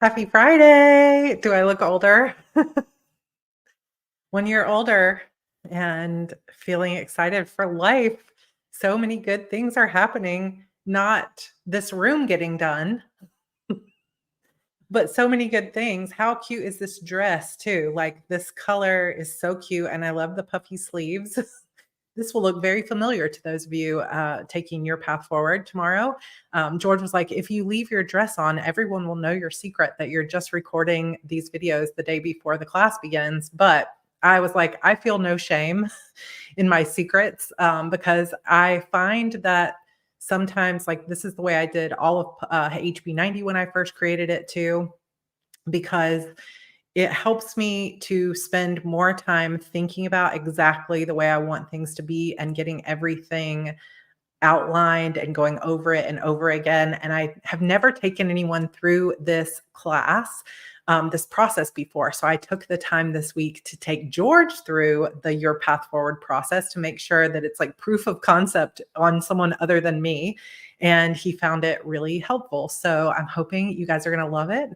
Happy Friday. Do I look older? When you're older and feeling excited for life, so many good things are happening. Not this room getting done, but so many good things. How cute is this dress, too? Like, this color is so cute, and I love the puffy sleeves. This will look very familiar to those of you taking your path forward tomorrow. George was like, if you leave your dress on, everyone will know your secret that you're just recording these videos the day before the class begins. But I was like, I feel no shame in my secrets because I find that sometimes, like, this is the way I did all of HB90 when I first created it too, because it helps me to spend more time thinking about exactly the way I want things to be and getting everything outlined and going over it and over again. And I have never taken anyone through this class, this process before. So I took the time this week to take George through the Your Path Forward process to make sure that it's like proof of concept on someone other than me. And he found it really helpful. So I'm hoping you guys are going to love it.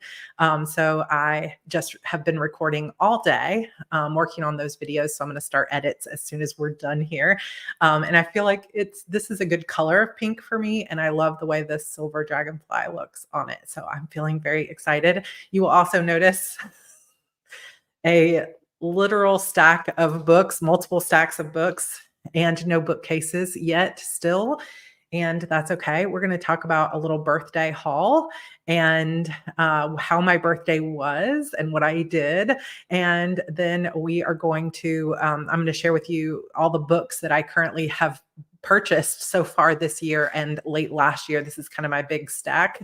So I just have been recording all day, working on those videos. So I'm going to start edits as soon as we're done here. And I feel like this is a good color of pink for me. And I love the way this silver dragonfly looks on it. So I'm feeling very excited. You will also notice a literal stack of books, multiple stacks of books, and no bookcases yet still. And that's okay. We're going to talk about a little birthday haul and how my birthday was and what I did. And then we are going to, I'm going to share with you all the books that I currently have purchased so far this year and late last year. This is kind of my big stack.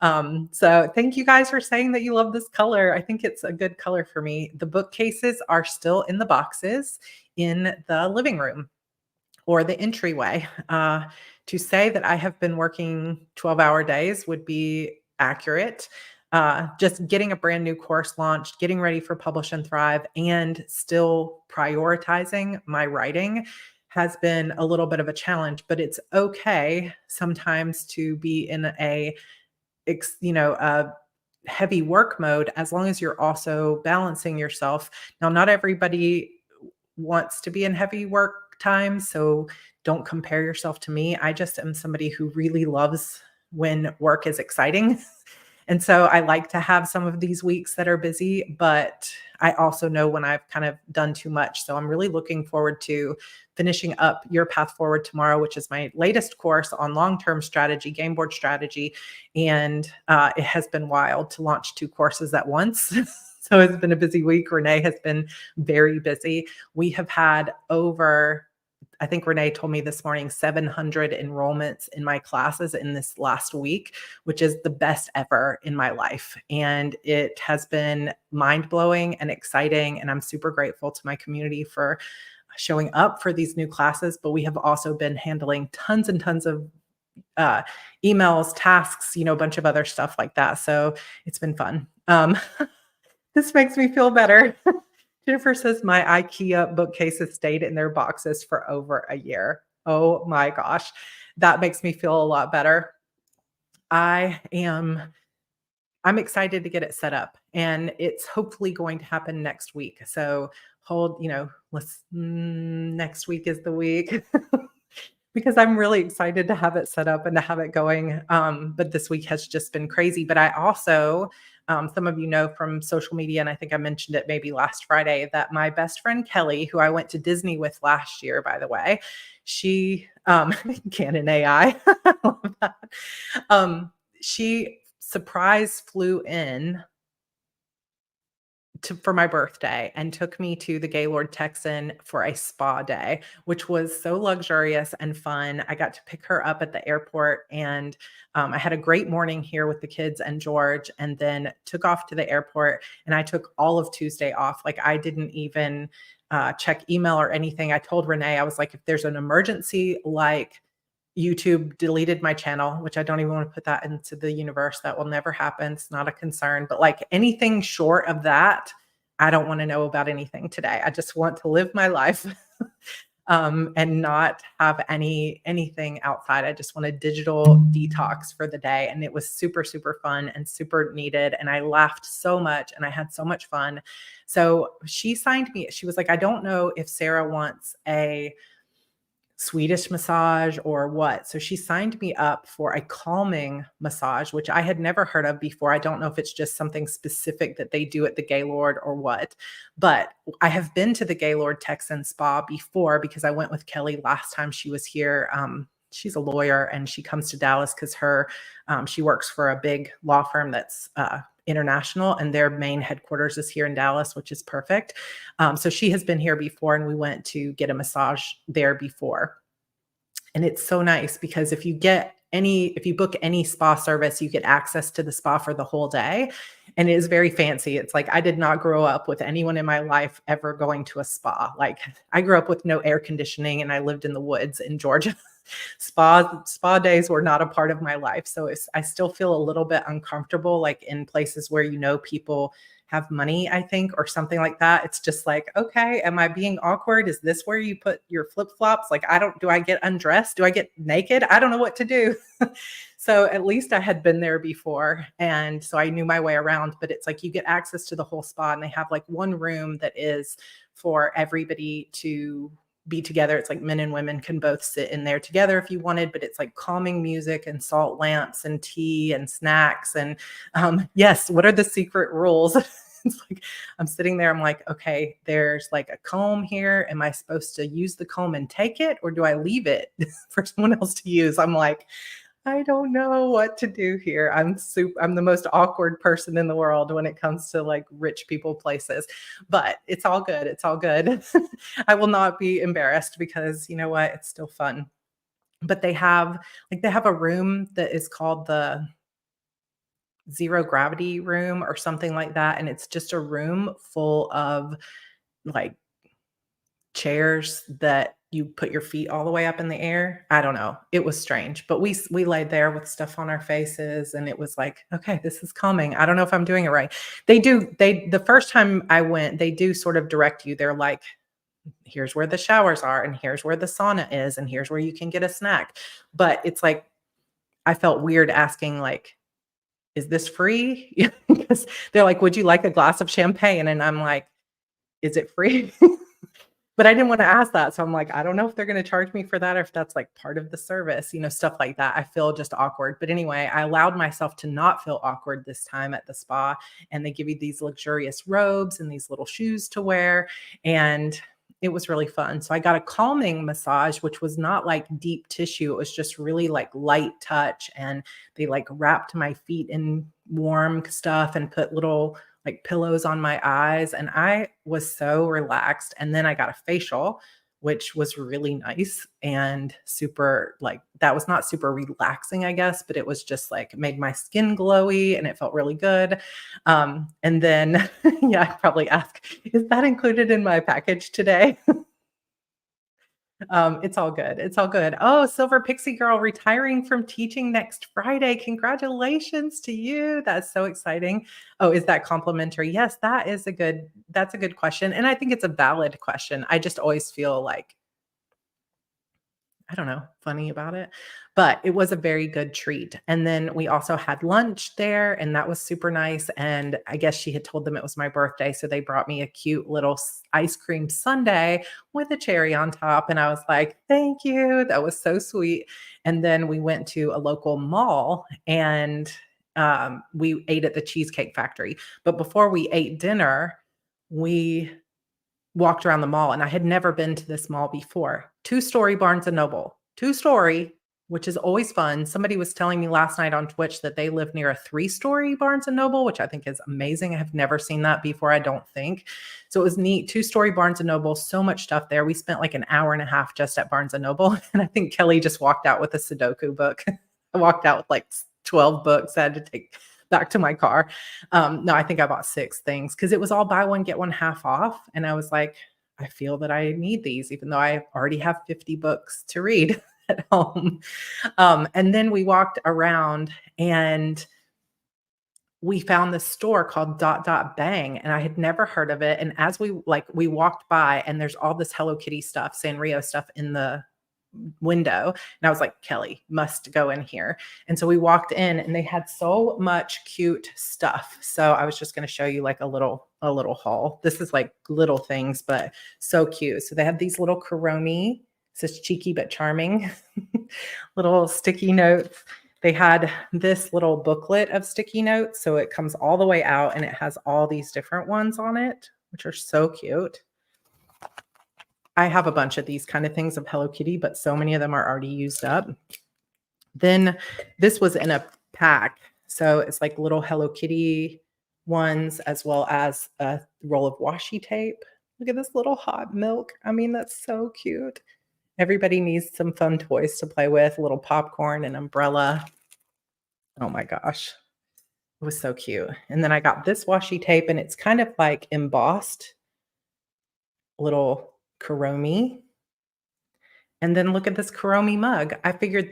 So thank you guys for saying that you love this color. I think it's a good color for me. The bookcases are still in the boxes in the living room or the entryway. To say that I have been working 12-hour days would be accurate. Just getting a brand new course launched, getting ready for Publish and Thrive, and still prioritizing my writing has been a little bit of a challenge, but it's okay sometimes to be in a heavy work mode as long as you're also balancing yourself. Now, not everybody wants to be in heavy work time, so don't compare yourself to me. I just am somebody who really loves when work is exciting. And so I like to have some of these weeks that are busy, but I also know when I've kind of done too much. So I'm really looking forward to finishing up Your Path Forward tomorrow, which is my latest course on long-term strategy, game board strategy. And it has been wild to launch 2 courses at once. So it's been a busy week. Renee has been very busy. We have had over, I think Renee told me this morning, 700 enrollments in my classes in this last week, which is the best ever in my life. And it has been mind-blowing and exciting. And I'm super grateful to my community for showing up for these new classes. But we have also been handling tons and tons of emails, tasks, a bunch of other stuff like that. So it's been fun. This makes me feel better. Jennifer says my IKEA bookcases stayed in their boxes for over a year. Oh my gosh. That makes me feel a lot better. I'm excited to get it set up, and it's hopefully going to happen next week. So next week is the week. Because I'm really excited to have it set up and to have it going. But this week has just been crazy. But I also, some of you know from social media, and I think I mentioned it maybe last Friday, that my best friend Kelly, who I went to Disney with last year, by the way, she, Canon AI, I love that. She surprise flew in for my birthday and took me to the Gaylord Texan for a spa day, which was so luxurious and fun. I got to pick her up at the airport, and I had a great morning here with the kids and George, and then took off to the airport. And I took all of Tuesday off. Like, I didn't even check email or anything. I told Renee, I was like, if there's an emergency, like YouTube deleted my channel, which I don't even want to put that into the universe. That will never happen. It's not a concern. But like anything short of that, I don't want to know about anything today. I just want to live my life. and not have anything outside. I just want a digital detox for the day. And it was super, super fun and super needed. And I laughed so much and I had so much fun. So she signed me. She was like, I don't know if Sarah wants a Swedish massage or what. So she signed me up for a calming massage, which I had never heard of before. I don't know if it's just something specific that they do at the Gaylord or what, but I have been to the Gaylord Texan Spa before because I went with Kelly last time she was here. She's a lawyer and she comes to Dallas because she works for a big law firm that's international, and their main headquarters is here in Dallas, which is perfect. So she has been here before, and we went to get a massage there before. And it's so nice because if you book any spa service, you get access to the spa for the whole day. And it is very fancy. It's like I did not grow up with anyone in my life ever going to a spa. Like I grew up with no air conditioning and I lived in the woods in Georgia. Spa days were not a part of my life. So I still feel a little bit uncomfortable, like in places where people have money, I think, or something like that. It's just like, okay, am I being awkward? Is this where you put your flip-flops? Like, do I get undressed? Do I get naked? I don't know what to do. So at least I had been there before. And so I knew my way around, but it's like you get access to the whole spa and they have like one room that is for everybody to be together. It's like men and women can both sit in there together if you wanted, but it's like calming music and salt lamps and tea and snacks. And yes, what are the secret rules? It's like I'm sitting there, I'm like, okay, there's like a comb here. Am I supposed to use the comb and take it, or do I leave it for someone else to use? I'm like, I don't know what to do here. I'm the most awkward person in the world when it comes to like rich people places, but it's all good. It's all good. I will not be embarrassed because you know what? It's still fun. But they have a room that is called the zero gravity room or something like that. And it's just a room full of like chairs that you put your feet all the way up in the air. I don't know. It was strange, but we laid there with stuff on our faces and it was like, okay, this is calming. I don't know if I'm doing it right. The first time I went, they do sort of direct you. They're like, here's where the showers are and here's where the sauna is and here's where you can get a snack. But it's like I felt weird asking like, is this free? Because they're like, would you like a glass of champagne? And I'm like, is it free? But I didn't want to ask that. So I'm like, I don't know if they're going to charge me for that or if that's like part of the service, stuff like that. I feel just awkward. But anyway, I allowed myself to not feel awkward this time at the spa. And they give you these luxurious robes and these little shoes to wear. And it was really fun. So I got a calming massage, which was not like deep tissue. It was just really like light touch. And they like wrapped my feet in warm stuff and put little like pillows on my eyes. And I was so relaxed. And then I got a facial, which was really nice and super like, that was not super relaxing, I guess, but it was just like made my skin glowy and it felt really good. And then, yeah, I probably ask, is that included in my package today? It's all good. It's all good. Oh, Silver Pixie Girl retiring from teaching next Friday. Congratulations to you. That's so exciting. Oh, is that complimentary? Yes, that's a good question. And I think it's a valid question. I just always feel like I don't know, funny about it, but it was a very good treat. And then we also had lunch there, and that was super nice. And I guess she had told them it was my birthday, so they brought me a cute little ice cream sundae with a cherry on top. And I was like, thank you. That was so sweet. And then we went to a local mall and we ate at the Cheesecake Factory. But before we ate dinner, we walked around the mall and I had never been to this mall before. Two-story Barnes& and Noble. Two-story, which is always fun. Somebody was telling me last night on Twitch that they live near a three-story Barnes& and Noble, which I think is amazing. I have never seen that before, I don't think. So it was neat. Two-story Barnes& and Noble, so much stuff there. We spent like an hour and a half just at Barnes& and Noble. And I think Kelly just walked out with a Sudoku book. I walked out with like 12 books I had to take back to my car. No, I think I bought 6 things because it was all buy one, get one half off. And I was like, I feel that I need these, even though I already have 50 books to read at home. And then we walked around and we found this store called Dot Dot Bang, and I had never heard of it. And as we walked by, and there's all this Hello Kitty stuff, Sanrio stuff in the window. And I was like, Kelly must go in here. And so we walked in and they had so much cute stuff. So I was just going to show you like a little haul. This is like little things, but so cute. So they had these little Kuromi. It says cheeky but charming little sticky notes. They had this little booklet of sticky notes. So it comes all the way out and it has all these different ones on it, which are so cute. I have a bunch of these kind of things of Hello Kitty, but so many of them are already used up. Then this was in a pack. So it's like little Hello Kitty ones, as well as a roll of washi tape. Look at this little hot milk. I mean, that's so cute. Everybody needs some fun toys to play with, a little popcorn, an umbrella. Oh my gosh. It was so cute. And then I got this washi tape, and it's kind of like embossed little Kuromi. And then look at this Kuromi mug. I figured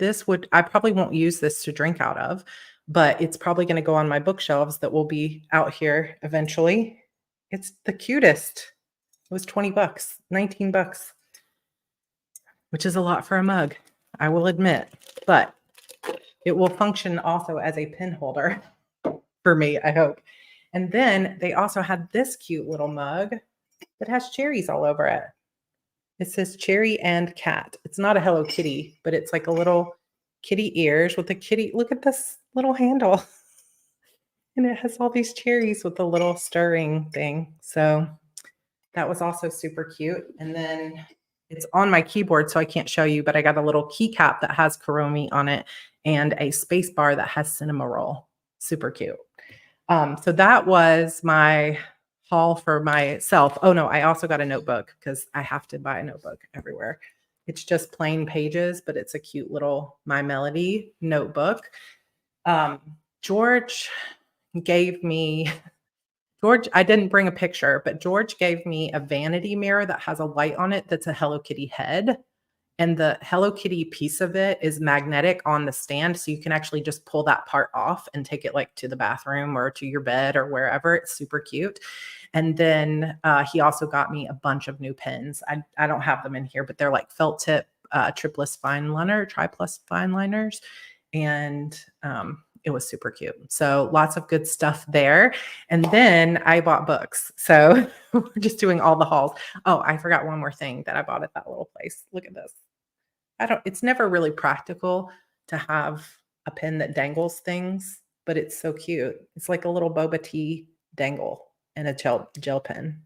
I probably won't use this to drink out of, but it's probably going to go on my bookshelves that will be out here eventually. It's the cutest. It was 20 bucks, 19 bucks, which is a lot for a mug, I will admit, but it will function also as a pen holder for me, I hope. And then they also had this cute little mug that has cherries all over it. It says cherry and cat. It's not a Hello Kitty, but it's like a little kitty ears with a kitty. Look at this little handle. And it has all these cherries with the little stirring thing. So that was also super cute. And then it's on my keyboard, so I can't show you, but I got a little keycap that has Kuromi on it and a space bar that has cinema roll. Super cute. So that was my haul for myself. Oh no, I also got a notebook because I have to buy a notebook everywhere. It's just plain pages, but it's a cute little My Melody notebook. George, I didn't bring a picture, but George gave me a vanity mirror that has a light on it that's a Hello Kitty head. And the Hello Kitty piece of it is magnetic on the stand. So you can actually just pull that part off and take it like to the bathroom or to your bed or wherever. It's super cute. And then he also got me a bunch of new pens. I don't have them in here, but they're like felt tip triplus fine liner, triplus fine liners. And it was super cute. So lots of good stuff there. And then I bought books. So we're just doing all the hauls. Oh, I forgot one more thing that I bought at that little place. Look at this. It's never really practical to have a pen that dangles things, but it's so cute. It's like a little boba tea dangle and a gel pen.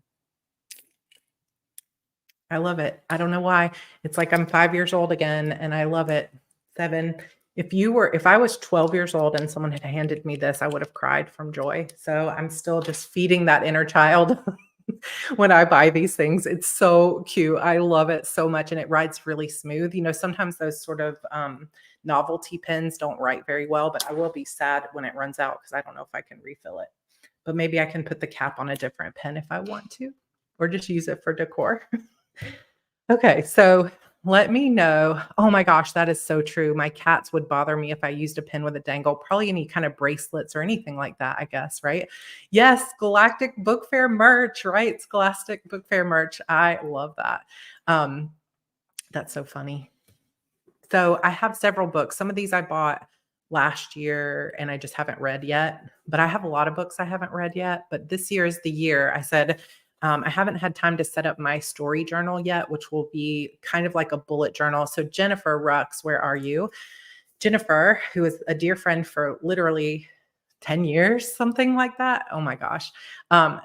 I love it. I don't know why. It's like I'm 5 years old again, and I love it. 7. If I was 12 years old and someone had handed me this, I would have cried from joy. So I'm still just feeding that inner child when I buy these things. It's so cute. I love it so much, and it rides really smooth. You know, sometimes those sort of novelty pens don't write very well, but I will be sad when it runs out because I don't know if I can refill it. But maybe I can put the cap on a different pen if I want to, or just use it for decor. Okay, so let me know. Oh my gosh, that is so true. My cats would bother me if I used a pen with a dangle, probably any kind of bracelets or anything like that, I guess, right? Yes, Galactic Book Fair merch, right? Scholastic Book Fair merch. I love that. That's so funny. So I have several books. Some of these I bought last year and I just haven't read yet, but I have a lot of books I haven't read yet. But this year is the year. I said, I haven't had time to set up my story journal yet, which will be kind of like a bullet journal. So Jennifer Rux, where are you? Jennifer, who is a dear friend for literally 10 years, something like that. Oh my gosh.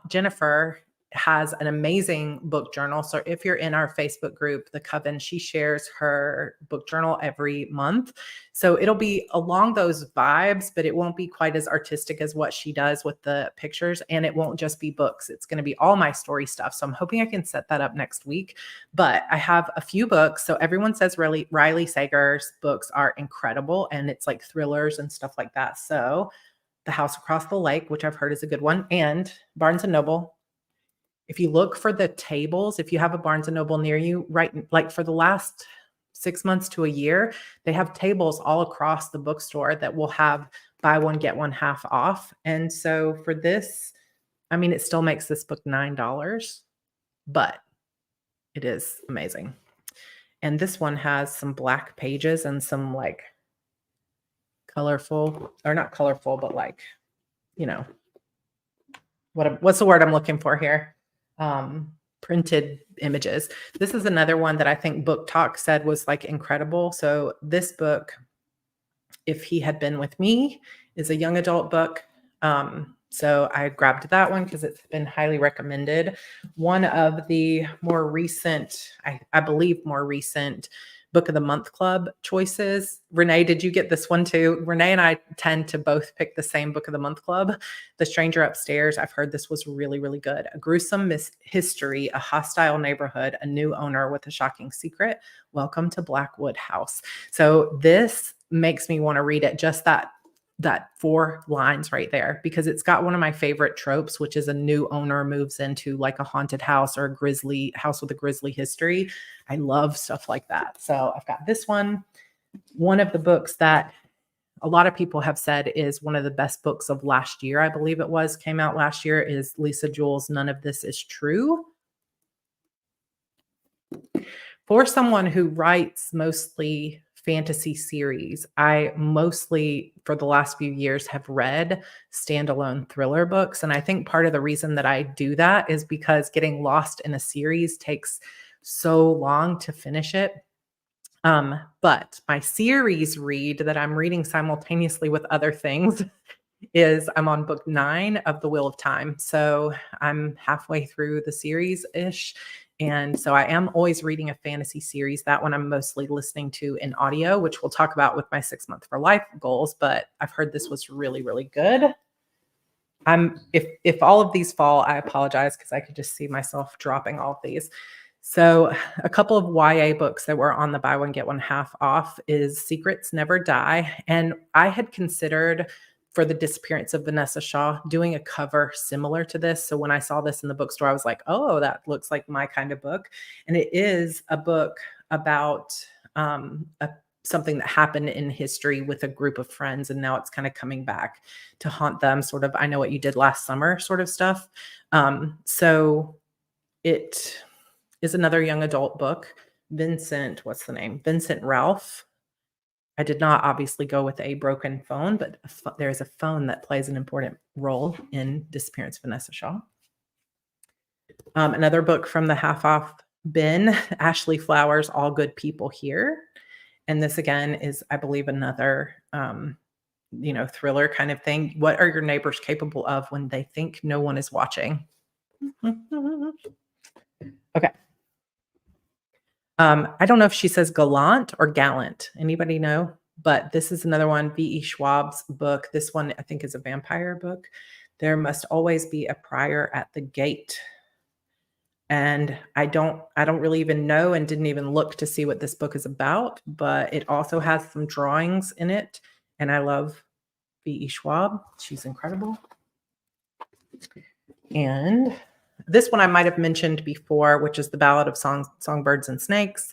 Jennifer has an amazing book journal. So if you're in our Facebook group, The Coven, she shares her book journal every month. So it'll be along those vibes, but it won't be quite as artistic as what she does with the pictures. And it won't just be books. It's going to be all my story stuff. So I'm hoping I can set that up next week. But I have a few books. So everyone says Riley Sager's books are incredible. And it's like thrillers and stuff like that. So The House Across the Lake, which I've heard is a good one, and Barnes & Noble. If you look for the tables, if you have a Barnes & Noble near you, right, like for the last 6 months to a year, they have tables all across the bookstore that will have buy one, get one half off. And so for this, I mean, it still makes this book $9, but it is amazing. And this one has some black pages and some like colorful, or not colorful, but like, you know, what's the word I'm looking for here? Printed images. This is another one that I think Book Talk said was like incredible. So this book, If He Had Been With Me, is a young adult book. So I grabbed that one because it's been highly recommended. One of the more recent, I believe more recent Book of the Month Club choices. Renee, did you get this one too? Renee and I tend to both pick the same Book of the Month Club. The Stranger Upstairs. I've heard this was really, really good. A gruesome history, a hostile neighborhood, a new owner with a shocking secret. Welcome to Blackwood House. So this makes me want to read it, just that 4 lines right there, because it's got one of my favorite tropes, which is a new owner moves into like a haunted house or a grisly house with a grisly history. I love stuff like that. So I've got this one. One of the books that a lot of people have said is one of the best books of last year, I believe it was, came out last year, is Lisa Jewell's None of This Is True. For someone who writes mostly fantasy series, I mostly, for the last few years, have read standalone thriller books. And I think part of the reason that I do that is because getting lost in a series takes so long to finish it. But my series read that I'm reading simultaneously with other things is I'm on book 9 of The Wheel of Time. So I'm halfway through the series-ish. And so I am always reading a fantasy series. That one I'm mostly listening to in audio, which we'll talk about with my 6 month for life goals. But I've heard this was really, really good. If all of these fall, I apologize because I could just see myself dropping all of these. So a couple of YA books that were on the buy one, get one half off is Secrets Never Die. And I had considered, for The Disappearance of Vanessa Shaw, doing a cover similar to this. So when I saw this in the bookstore, I was like, oh, that looks like my kind of book. And it is a book about something that happened in history with a group of friends. And now it's kind of coming back to haunt them, sort of, I know what you did last summer sort of stuff. So it is another young adult book. What's the name? Vincent Ralph. I did not obviously go with a broken phone, but there is a phone that plays an important role in Disappearance of Vanessa Shaw. Another book from the half off bin, Ashley Flowers, All Good People Here. And this again is, I believe, another, thriller kind of thing. What are your neighbors capable of when they think no one is watching? Okay. I don't know if she says gallant or gallant. Anybody know? But this is another one, V.E. Schwab's book. This one, I think, is a vampire book. There must always be a prior at the gate. And I don't really even know and didn't even look to see what this book is about, but it also has some drawings in it. And I love V.E. Schwab. She's incredible. And this one I might have mentioned before, which is The Ballad of Songbirds and Snakes.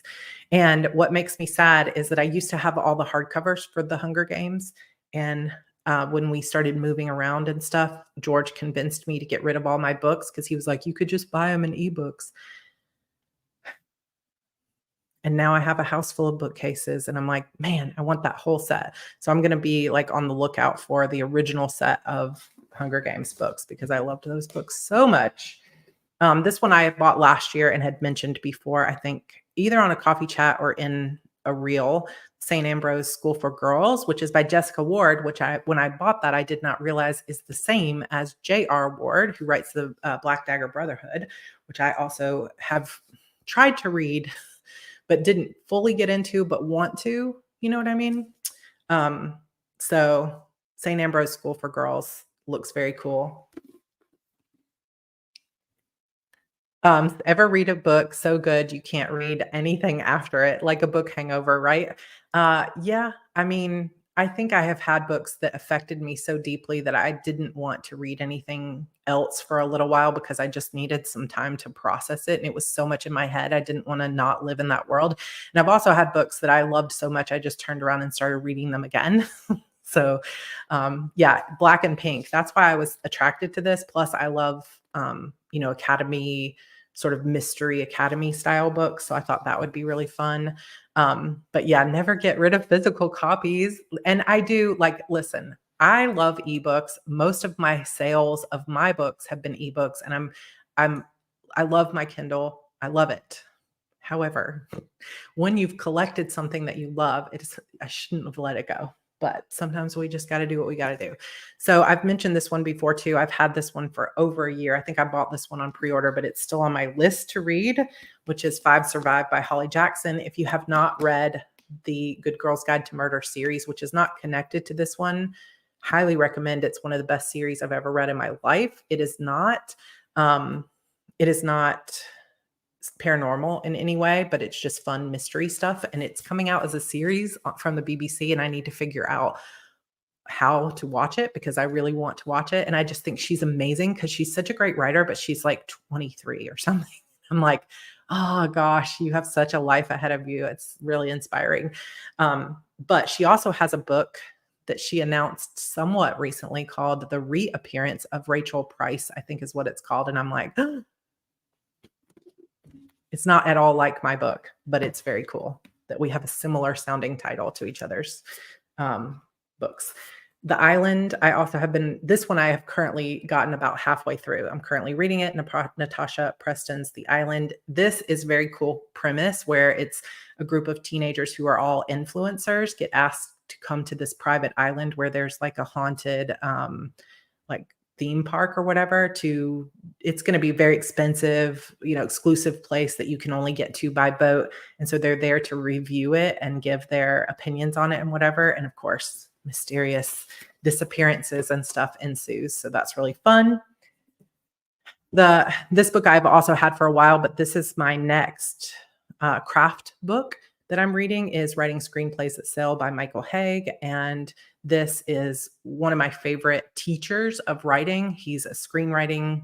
And what makes me sad is that I used to have all the hardcovers for the Hunger Games. And when we started moving around and stuff, George convinced me to get rid of all my books because he was like, you could just buy them in ebooks. And now I have a house full of bookcases and I'm like, man, I want that whole set. So I'm going to be like on the lookout for the original set of Hunger Games books because I loved those books so much. This one I bought last year and had mentioned before, I think either on a coffee chat or in a reel, St. Ambrose School for Girls, which is by Jessica Ward, which when I bought that, I did not realize is the same as J.R. Ward, who writes the Black Dagger Brotherhood, which I also have tried to read, but didn't fully get into, but want to, you know what I mean? So St. Ambrose School for Girls looks very cool. Ever read a book so good you can't read anything after it, like a book hangover, right? Yeah, I mean, I think I have had books that affected me so deeply that I didn't want to read anything else for a little while because I just needed some time to process it. And it was so much in my head. I didn't want to not live in that world. And I've also had books that I loved so much, I just turned around and started reading them again. So, yeah, black and pink. That's why I was attracted to this. Plus, I love, academy sort of mystery academy style books. So I thought that would be really fun. But yeah, never get rid of physical copies. And I do like, listen, I love ebooks. Most of my sales of my books have been ebooks, and I'm, I love my Kindle. I love it. However, when you've collected something that you love, I shouldn't have let it go. But sometimes we just got to do what we got to do. So I've mentioned this one before too. I've had this one for over a year. I think I bought this one on pre-order, but it's still on my list to read, which is Five Survive by Holly Jackson. If you have not read the Good Girl's Guide to Murder series, which is not connected to this one, highly recommend. It's one of the best series I've ever read in my life. Um, it is not paranormal in any way, but it's just fun mystery stuff. And it's coming out as a series from the BBC. And I need to figure out how to watch it because I really want to watch it. And I just think she's amazing because she's such a great writer, but she's like 23 or something. I'm like, oh gosh, you have such a life ahead of you. It's really inspiring. But she also has a book that she announced somewhat recently called The Reappearance of Rachel Price, I think is what it's called. And I'm like, it's not at all like my book, but it's very cool that we have a similar sounding title to each other's books. The Island, this one I have currently gotten about halfway through. I'm currently reading it, Natasha Preston's The Island. This is very cool premise where it's a group of teenagers who are all influencers get asked to come to this private island where there's like a haunted, like theme park or whatever it's going to be a very expensive, exclusive place that you can only get to by boat. And so they're there to review it and give their opinions on it and whatever. And of course, mysterious disappearances and stuff ensues. So that's really fun. This book I've also had for a while, but this is my next craft book that I'm reading is Writing Screenplays That Sell by Michael Haig. And this is one of my favorite teachers of writing. He's a screenwriting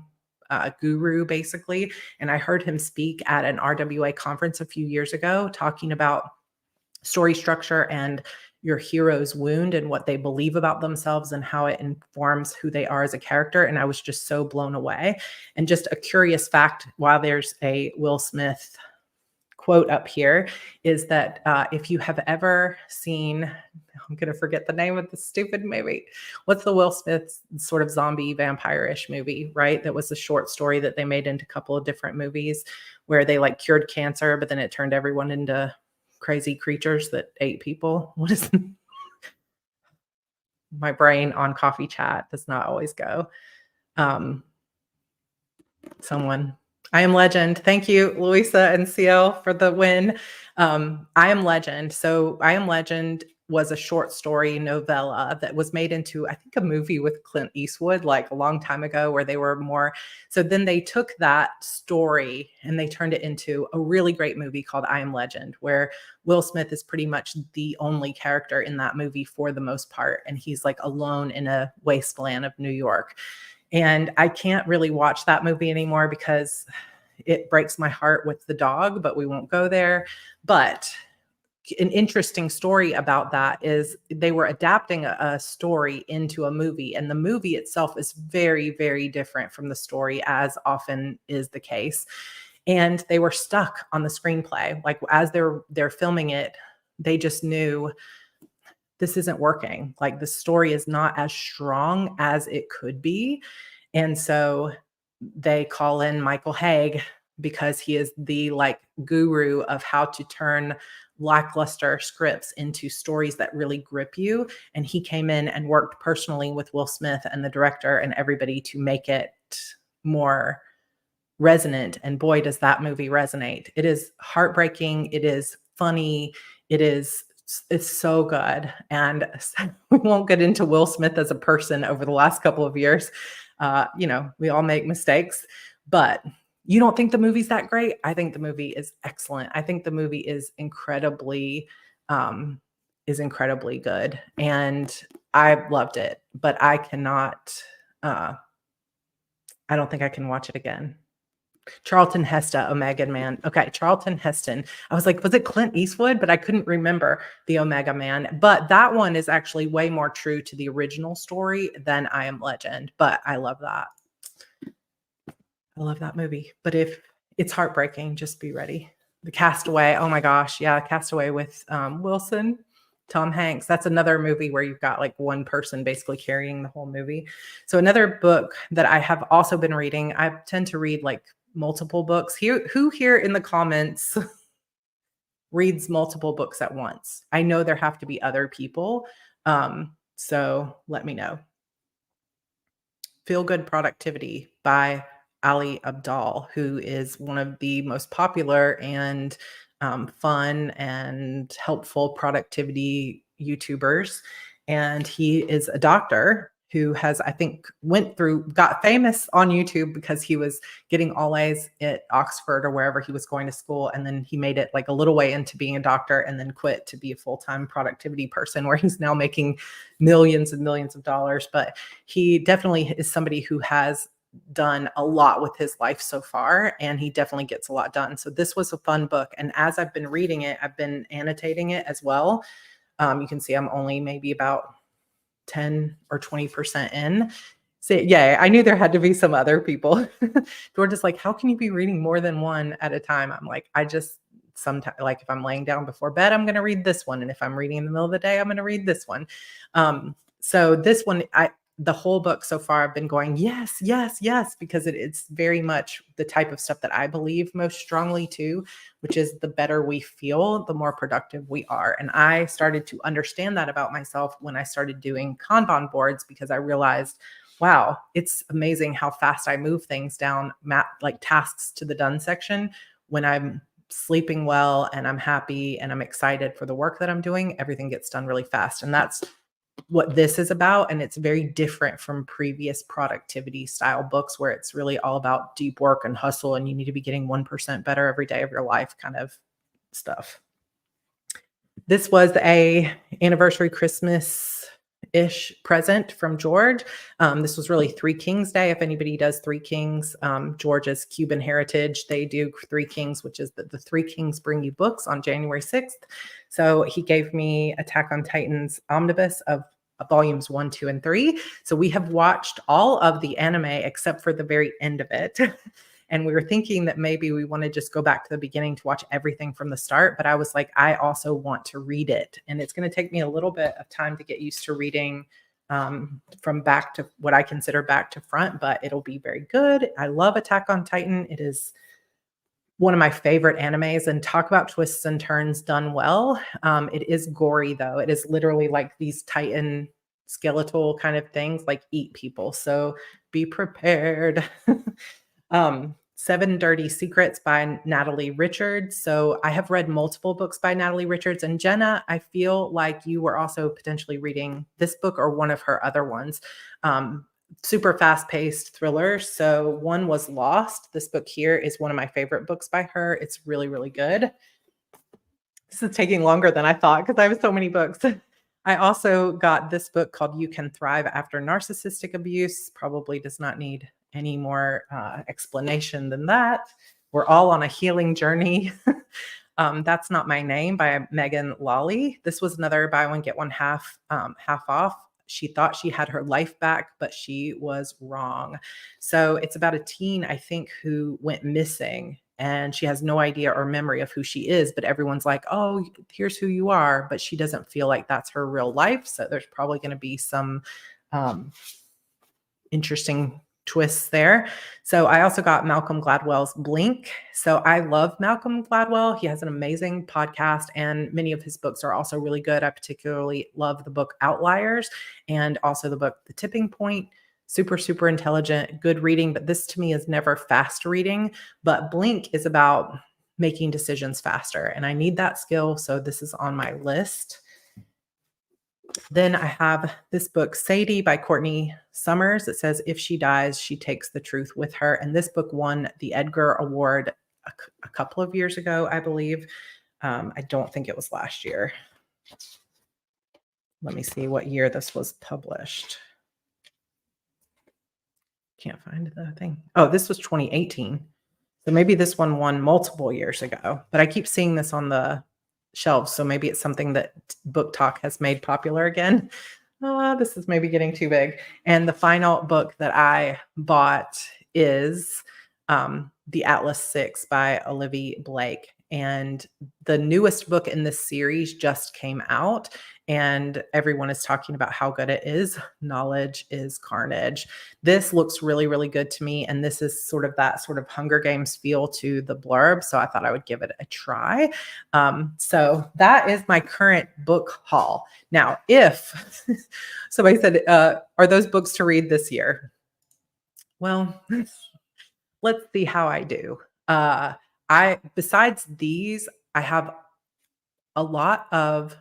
guru, basically. And I heard him speak at an RWA conference a few years ago, talking about story structure and your hero's wound and what they believe about themselves and how it informs who they are as a character. And I was just so blown away. And just a curious fact, while there's a Will Smith quote up here, is that if you have ever seen, I'm going to forget the name of the stupid movie. What's the Will Smith sort of zombie vampire-ish movie, right? That was a short story that they made into a couple of different movies where they like cured cancer, but then it turned everyone into crazy creatures that ate people. What is my brain on coffee chat does not always go. Someone. I Am Legend. Thank you, Louisa and CL, for the win. I Am Legend. So I Am Legend was a short story novella that was made into, I think, a movie with Clint Eastwood like a long time ago where they were more. So then they took that story and they turned it into a really great movie called I Am Legend, where Will Smith is pretty much the only character in that movie for the most part. And he's like alone in a wasteland of New York. And I can't really watch that movie anymore because it breaks my heart with the dog, but we won't go there. But an interesting story about that is they were adapting a story into a movie, and the movie itself is very, very different from the story, as often is the case. And they were stuck on the screenplay. Like as they're filming it, they just knew this isn't working. Like the story is not as strong as it could be. And so they call in Michael Haig because he is the like guru of how to turn lackluster scripts into stories that really grip you. And he came in and worked personally with Will Smith and the director and everybody to make it more resonant. And boy, does that movie resonate. It is heartbreaking. It is funny. It's so good. And we won't get into Will Smith as a person over the last couple of years. We all make mistakes, but you don't think the movie's that great? I think the movie is excellent. I think the movie is incredibly good. And I loved it, but I cannot, I don't think I can watch it again. Charlton Heston, Omega Man. Okay, Charlton Heston. I was like, was it Clint Eastwood? But I couldn't remember the Omega Man. But that one is actually way more true to the original story than I Am Legend. But I love that. I love that movie. But if it's heartbreaking, just be ready. The Castaway. Oh my gosh. Yeah, Castaway with Wilson, Tom Hanks. That's another movie where you've got like one person basically carrying the whole movie. So another book that I have also been reading, I tend to read like multiple books. Who here in the comments reads multiple books at once? I know there have to be other people. So let me know. Feel Good Productivity by Ali Abdal, who is one of the most popular and fun and helpful productivity YouTubers. And he is a doctor who has, I think, got famous on YouTube because he was getting all A's at Oxford or wherever he was going to school. And then he made it like a little way into being a doctor and then quit to be a full-time productivity person where he's now making millions and millions of dollars. But he definitely is somebody who has done a lot with his life so far, and he definitely gets a lot done. So this was a fun book. And as I've been reading it, I've been annotating it as well. You can see I'm only maybe about 10 or 20% in. So yeah, I knew there had to be some other people. George is like, how can you be reading more than one at a time? I'm like, I just sometimes, like if I'm laying down before bed, I'm going to read this one. And if I'm reading in the middle of the day, I'm going to read this one. So this one, the whole book so far, I've been going, yes, yes, yes, because it's very much the type of stuff that I believe most strongly too, which is the better we feel, the more productive we are. And I started to understand that about myself when I started doing Kanban boards, because I realized, wow, it's amazing how fast I move things down, like tasks to the done section. When I'm sleeping well and I'm happy and I'm excited for the work that I'm doing, everything gets done really fast. And that's what this is about. And it's very different from previous productivity style books where it's really all about deep work and hustle and you need to be getting 1% better every day of your life kind of stuff. This was a anniversary Christmas-ish present from George. This was really Three Kings Day. If anybody does Three Kings, George's Cuban heritage, they do Three Kings, which is the Three Kings Bring You Books on January 6th. So he gave me Attack on Titan's omnibus of volumes 1, 2, and 3. So we have watched all of the anime except for the very end of it. And we were thinking that maybe we want to just go back to the beginning to watch everything from the start. But I was like, I also want to read it. And it's going to take me a little bit of time to get used to reading from back to what I consider back to front, but it'll be very good. I love Attack on Titan. It is one of my favorite animes, and talk about twists and turns done well. It is gory though. It is literally like these Titan skeletal kind of things like eat people. So be prepared. 7 Dirty Secrets by Natalie Richards. So I have read multiple books by Natalie Richards, and Jenna, I feel like you were also potentially reading this book or one of her other ones. Super fast-paced thriller. So one was Lost. This book here is one of my favorite books by her. It's really, really good. This is taking longer than I thought because I have so many books. I also got this book called You Can Thrive After Narcissistic Abuse. Probably does not need any more explanation than that. We're all on a healing journey. That's Not My Name by Megan Lawley. This was another buy one, get one half off. She thought she had her life back, but she was wrong. So it's about a teen, I think, who went missing and she has no idea or memory of who she is, but everyone's like, oh, here's who you are. But she doesn't feel like that's her real life. So there's probably going to be some interesting twists there. So I also got Malcolm Gladwell's Blink. So I love Malcolm Gladwell. He has an amazing podcast and many of his books are also really good. I particularly love the book Outliers and also the book The Tipping Point. Super, super intelligent, good reading. But this to me is never fast reading. But Blink is about making decisions faster. And I need that skill. So this is on my list. Then I have this book, Sadie by Courtney Summers. It says, if she dies, she takes the truth with her. And this book won the Edgar Award a couple of years ago, I believe. I don't think it was last year. Let me see what year this was published. Can't find the thing. Oh, this was 2018. So maybe this one won multiple years ago, but I keep seeing this on the shelves. So maybe it's something that Book Talk has made popular again. This is maybe getting too big. And the final book that I bought is The Atlas Six by Olivia Blake. And the newest book in this series just came out, and everyone is talking about how good it is. Knowledge is carnage. This looks really, really good to me. And this is sort of that sort of Hunger Games feel to the blurb. So I thought I would give it a try. So that is my current book haul. Now, if somebody said, are those books to read this year? Well, let's see how I do. Besides these, I have a lot of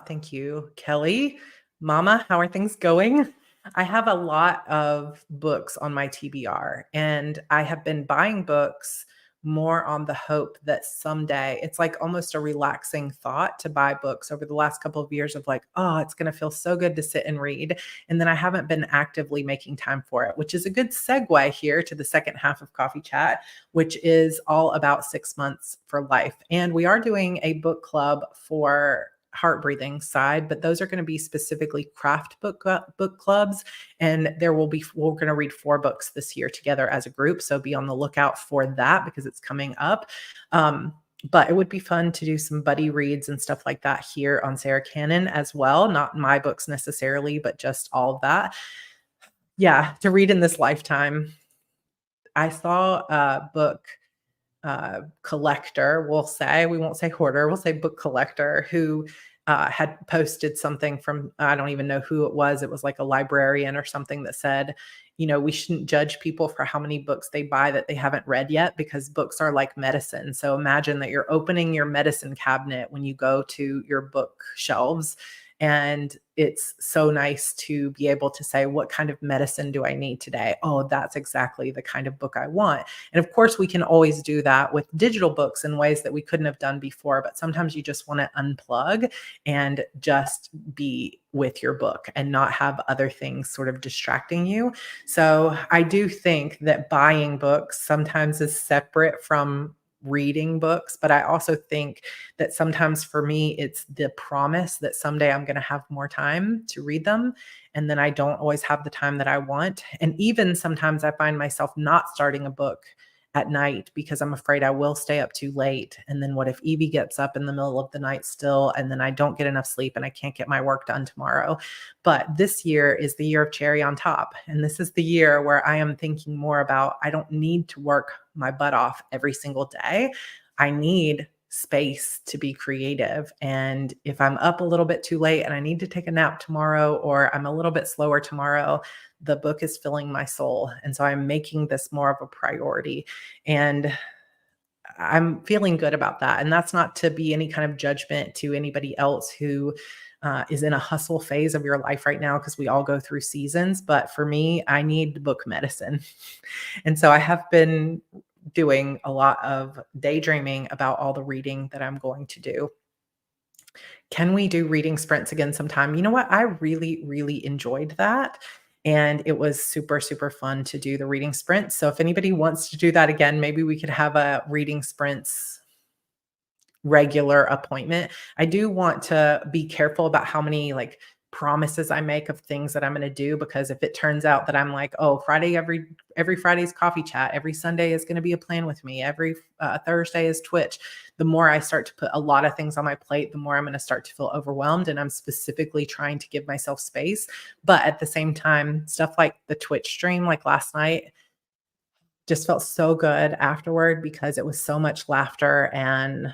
thank you, Kelly. Mama, how are things going? I have a lot of books on my TBR, and I have been buying books more on the hope that someday it's like almost a relaxing thought to buy books over the last couple of years of like, oh, it's going to feel so good to sit and read. And then I haven't been actively making time for it, which is a good segue here to the second half of Coffee Chat, which is all about 6 months for life. And we are doing a book club for heart breathing side, but those are going to be specifically craft book clubs. And we're going to read 4 books this year together as a group. So be on the lookout for that because it's coming up. But it would be fun to do some buddy reads and stuff like that here on Sarra Cannon as well. Not my books necessarily, but just all of that. Yeah, to read in this lifetime. I saw a book collector, we won't say hoarder, we'll say book collector, who had posted something from, I don't even know who it was. It was like a librarian or something that said, we shouldn't judge people for how many books they buy that they haven't read yet, because books are like medicine. So imagine that you're opening your medicine cabinet when you go to your bookshelves. And it's so nice to be able to say, what kind of medicine do I need today? Oh, that's exactly the kind of book I want. And of course, we can always do that with digital books in ways that we couldn't have done before. But sometimes you just want to unplug and just be with your book and not have other things sort of distracting you. So I do think that buying books sometimes is separate from reading books, but I also think that sometimes for me, it's the promise that someday I'm going to have more time to read them. And then I don't always have the time that I want. And even sometimes I find myself not starting a book at night because I'm afraid I will stay up too late. And then what if Evie gets up in the middle of the night still, and then I don't get enough sleep and I can't get my work done tomorrow? But this year is the year of cherry on top. And this is the year where I am thinking more about, I don't need to work my butt off every single day. I need space to be creative. And if I'm up a little bit too late and I need to take a nap tomorrow, or I'm a little bit slower tomorrow, the book is filling my soul. And so I'm making this more of a priority. And I'm feeling good about that. And that's not to be any kind of judgment to anybody else who is in a hustle phase of your life right now, because we all go through seasons. But for me, I need book medicine. And so I have been doing a lot of daydreaming about all the reading that I'm going to do. Can we do reading sprints again sometime? You know what? I really, really enjoyed that. And it was super, super fun to do the reading sprints. So if anybody wants to do that again, maybe we could have a reading sprints regular appointment. I do want to be careful about how many promises I make of things that I'm going to do, because if it turns out that I'm like, oh, every Friday's coffee chat, every Sunday is going to be a plan with me, every Thursday is Twitch, the more I start to put a lot of things on my plate, the more I'm going to start to feel overwhelmed. And I'm specifically trying to give myself space. But at the same time, stuff like the Twitch stream, like last night, just felt so good afterward because it was so much laughter and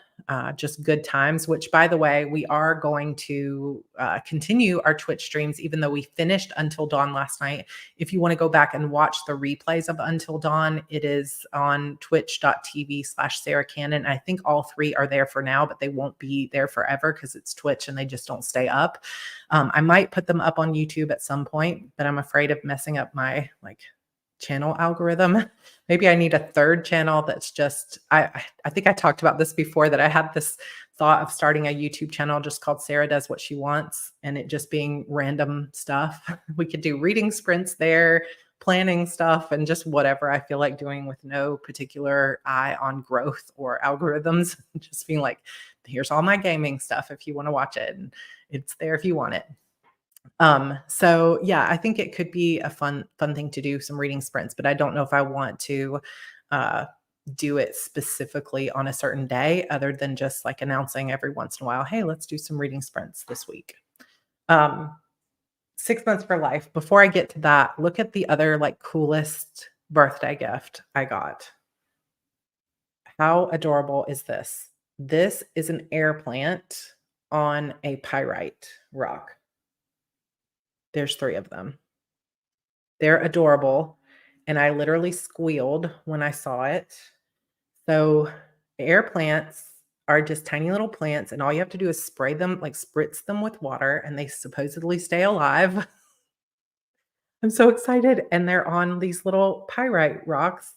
just good times, which, by the way, we are going to continue our Twitch streams, even though we finished Until Dawn last night. If you want to go back and watch the replays of Until Dawn, it is on twitch.tv/Sarra Cannon. I think all 3 are there for now, but they won't be there forever because it's Twitch and they just don't stay up. I might put them up on YouTube at some point, but I'm afraid of messing up my channel algorithm. Maybe I need a 3rd channel that's just, I think I talked about this before, that I had this thought of starting a YouTube channel just called Sarra Does What She Wants, and it just being random stuff. We could do reading sprints there, planning stuff and just whatever I feel like doing with no particular eye on growth or algorithms. Just being like, here's all my gaming stuff if you want to watch it, and it's there if you want it. So yeah, I think it could be a fun thing to do, some reading sprints, but I don't know if I want to uh do it specifically on a certain day other than just like announcing every once in a while, hey, let's do some reading sprints this week. Um 6 months for life. Before I get to that, look at the other like coolest birthday gift I got. How adorable is this? This is an air plant on a pyrite rock. There's 3 of them. They're adorable, and I literally squealed when I saw it. So, air plants are just tiny little plants, and all you have to do is spray them, like spritz them with water, and they supposedly stay alive. I'm so excited, and they're on these little pyrite rocks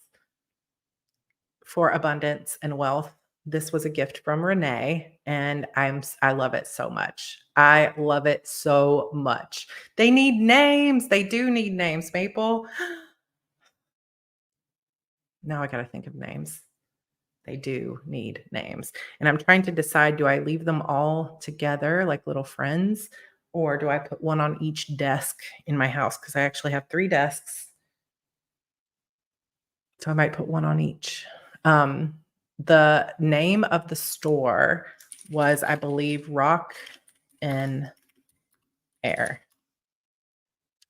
for abundance and wealth. This was a gift from Renee, and I love it so much. I love it so much. They need names. They do need names, Maple. Now I gotta think of names. They do need names. And I'm trying to decide, do I leave them all together like little friends, or do I put one on each desk in my house? Because I actually have 3 desks. So I might put one on each. The name of the store was, I believe, Rock and Air.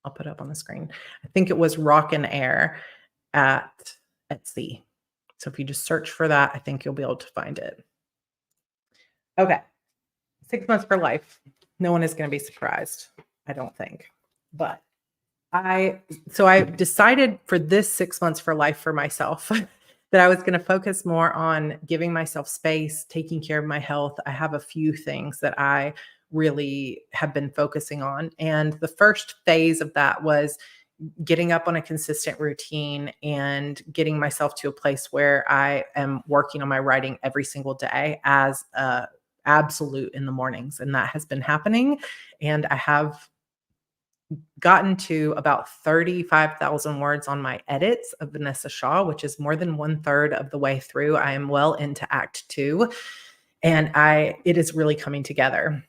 I'll put it up on the screen. I think it was Rock and Air at Etsy. So if you just search for that, I think you'll be able to find it. Okay. 6 months for life. No one is going to be surprised, I don't think. But I decided for this 6 months for life for myself that I was going to focus more on giving myself space, taking care of my health. I have a few things that I really have been focusing on. And the first phase of that was getting up on a consistent routine and getting myself to a place where I am working on my writing every single day as a absolute in the mornings. And that has been happening. And I have gotten to about 35,000 words on my edits of Vanessa Shaw, which is more than 1/3 of the way through. I am well into act 2, and it is really coming together.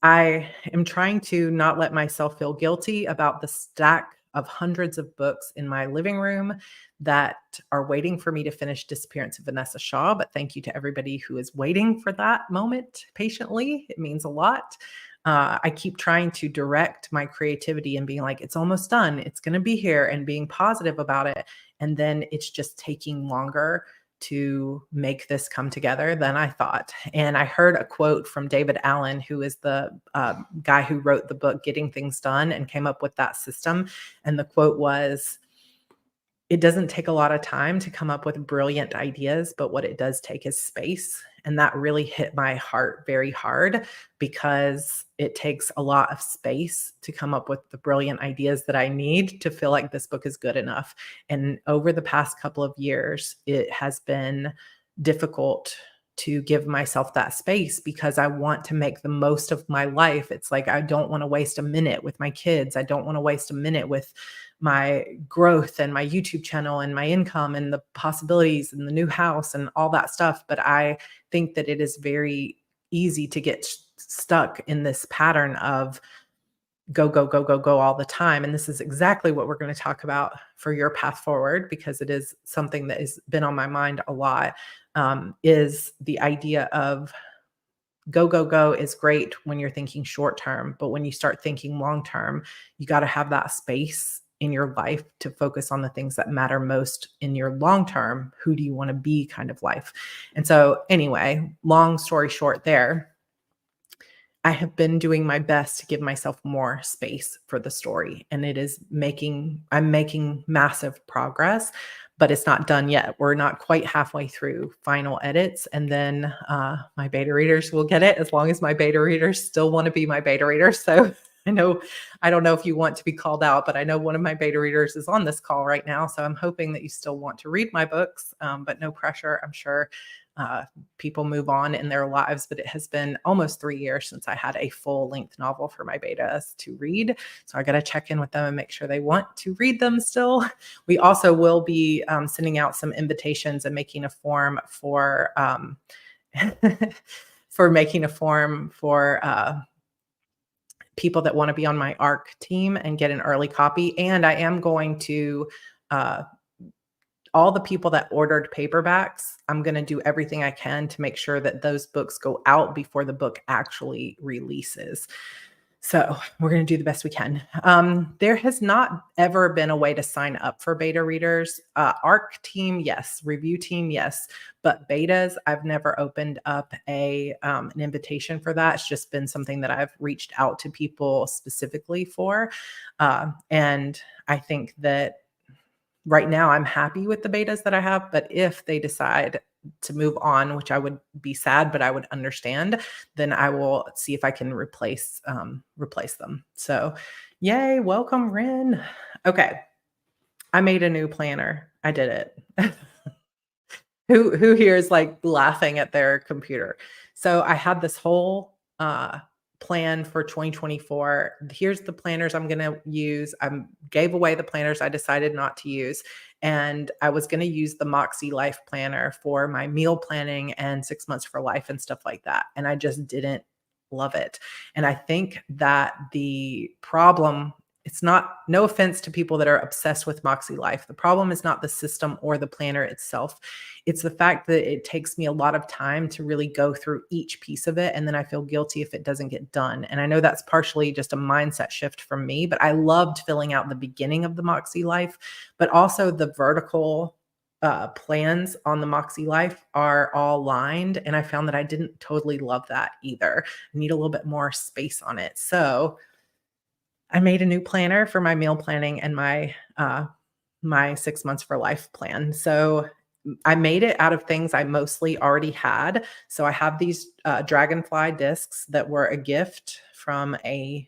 I am trying to not let myself feel guilty about the stack of hundreds of books in my living room that are waiting for me to finish Disappearance of Vanessa Shaw. But thank you to everybody who is waiting for that moment patiently. It means a lot. I keep trying to direct my creativity and being like, it's almost done. It's going to be here, and being positive about it. And then it's just taking longer to make this come together than I thought. And I heard a quote from David Allen, who is the guy who wrote the book Getting Things Done and came up with that system. And the quote was, it doesn't take a lot of time to come up with brilliant ideas, but what it does take is space. And that really hit my heart very hard, because it takes a lot of space to come up with the brilliant ideas that I need to feel like this book is good enough. And over the past couple of years, it has been difficult to give myself that space because I want to make the most of my life. It's like, I don't want to waste a minute with my kids. I don't want to waste a minute with my growth and my YouTube channel and my income and the possibilities and the new house and all that stuff. But I think that it is very easy to get stuck in this pattern of go, go, go, go, go all the time. And this is exactly what we're going to talk about for your path forward, because it is something that has been on my mind a lot, is the idea of go, go, go is great when you're thinking short term. But when you start thinking long term, you got to have that space in your life to focus on the things that matter most in your long term. Who do you want to be kind of life? And so anyway, long story short there, I have been doing my best to give myself more space for the story, and I'm making massive progress, but it's not done yet. We're not quite halfway through final edits. And then my beta readers will get it, as long as my beta readers still want to be my beta readers. So I don't know if you want to be called out, but I know one of my beta readers is on this call right now. So I'm hoping that you still want to read my books, but no pressure. I'm sure people move on in their lives, but it has been almost 3 years since I had a full length novel for my betas to read. So I got to check in with them and make sure they want to read them still. We also will be sending out some invitations and making a form for for making a form for people that want to be on my ARC team and get an early copy. And I am going to uh, all the people that ordered paperbacks, I'm going to do everything I can to make sure that those books go out before the book actually releases. So we're going to do the best we can. There has not ever been a way to sign up for beta readers. ARC team, yes. Review team, yes. But betas, I've never opened up an invitation for that. It's just been something that I've reached out to people specifically for. And I think that right now I'm happy with the betas that I have, but if they decide to move on, which I would be sad, but I would understand, then I will see if I can replace them. So yay, welcome, Ren. Okay. I made a new planner. I did it. Who here is like laughing at their computer? So I had this whole plan for 2024. Here's the planners I'm going to use. I gave away the planners I decided not to use. And I was going to use the Moxie Life Planner for my meal planning and 6 months for life and stuff like that. And I just didn't love it. And I think that the problem, it's not, no offense to people that are obsessed with Moxie Life. The problem is not the system or the planner itself. It's the fact that it takes me a lot of time to really go through each piece of it. And then I feel guilty if it doesn't get done. And I know that's partially just a mindset shift from me, but I loved filling out the beginning of the Moxie Life, but also the vertical plans on the Moxie Life are all lined. And I found that I didn't totally love that either. I need a little bit more space on it. So I made a new planner for my meal planning and my 6 months for life plan. So I made it out of things I mostly already had. So I have these dragonfly discs that were a gift from a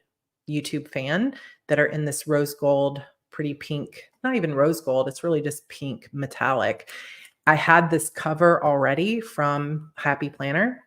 YouTube fan that are in this rose gold, pretty pink, not even rose gold. It's really just pink metallic. I had this cover already from Happy Planner.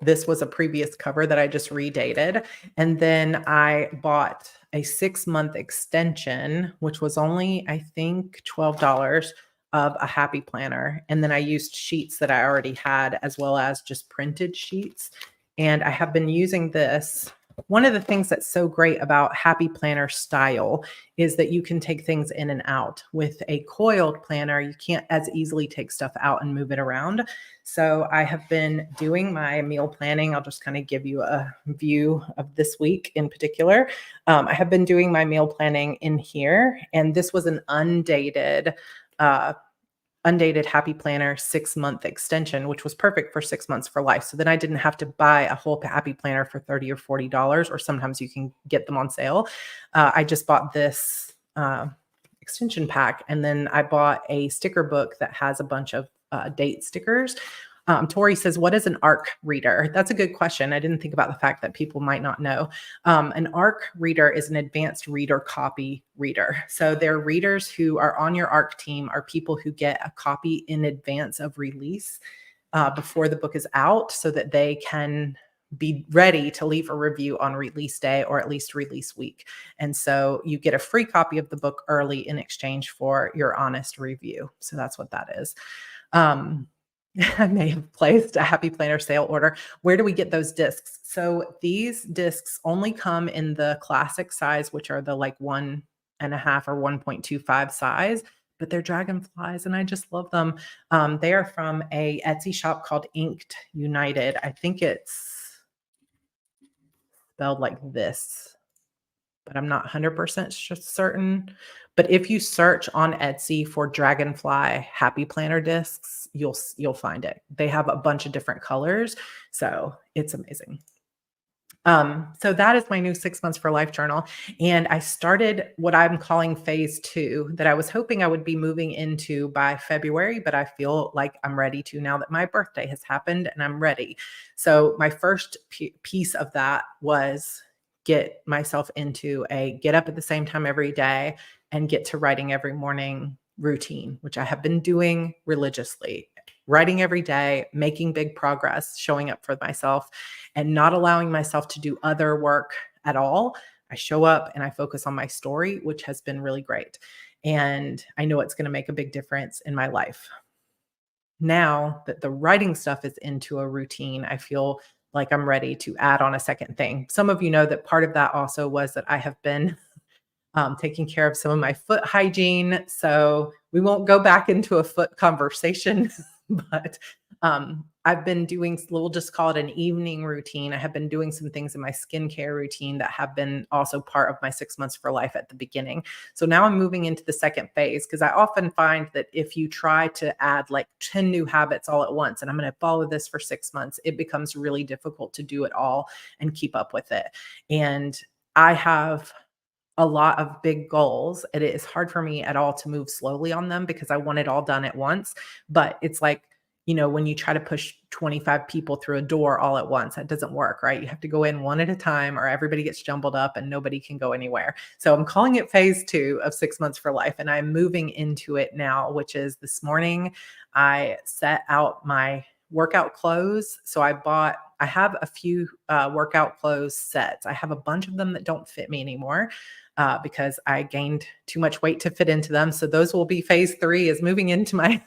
This was a previous cover that I just redated. And then I bought a 6-month extension, which was only, I think, $12 of a Happy Planner. And then I used sheets that I already had as well as just printed sheets. And I have been using this. One of the things that's so great about Happy Planner style is that you can take things in and out. With a coiled planner, you can't as easily take stuff out and move it around. So I have been doing my meal planning. I'll just kind of give you a view of this week in particular. I have been doing my meal planning in here, and this was an undated Happy Planner 6-month extension, which was perfect for 6 months for life. So then I didn't have to buy a whole Happy Planner for $30 or $40, or sometimes you can get them on sale. I just bought this extension pack, and then I bought a sticker book that has a bunch of date stickers. Tori says, what is an ARC reader? That's a good question. I didn't think about the fact that people might not know. An ARC reader is an advanced reader copy reader. So they're readers who are on your ARC team, are people who get a copy in advance of release before the book is out, so that they can be ready to leave a review on release day or at least release week. And so you get a free copy of the book early in exchange for your honest review. So that's what that is. I may have placed a Happy Planner sale order. Where do we get those discs? So these discs only come in the classic size, which are the like 1.5 or 1.25 size, but they're dragonflies and I just love them. They are from a Etsy shop called Inked United. I think it's spelled like this, but I'm not 100% certain. But if you search on Etsy for Dragonfly Happy Planner discs, you'll find it. They have a bunch of different colors, so it's amazing. So that is my new 6 months for life journal. And I started what I'm calling phase 2 that I was hoping I would be moving into by February, but I feel like I'm ready to now that my birthday has happened and I'm ready. So my first piece of that was get myself into a get up at the same time every day and get to writing every morning routine, which I have been doing religiously. writing every day, making big progress, showing up for myself, and not allowing myself to do other work at all. I show up and I focus on my story, which has been really great. And I know it's going to make a big difference in my life. Now that the writing stuff is into a routine, I feel like I'm ready to add on a second thing. Some of you know that part of that also was that I have been taking care of some of my foot hygiene. So we won't go back into a foot conversation, but I've been doing, we'll just call it an evening routine. I have been doing some things in my skincare routine that have been also part of my 6 months for life at the beginning. So now I'm moving into the second phase because I often find that if you try to add like 10 new habits all at once, and I'm going to follow this for 6 months, it becomes really difficult to do it all and keep up with it. And I have a lot of big goals. It is hard for me at all to move slowly on them because I want it all done at once. But it's like, when you try to push 25 people through a door all at once, that doesn't work, right? You have to go in one at a time or everybody gets jumbled up and nobody can go anywhere. So I'm calling it phase 2 of 6 months for life. And I'm moving into it now, which is this morning, I set out my workout clothes. So I have a few workout clothes sets. I have a bunch of them that don't fit me anymore because I gained too much weight to fit into them. So those will be phase 3 is moving into my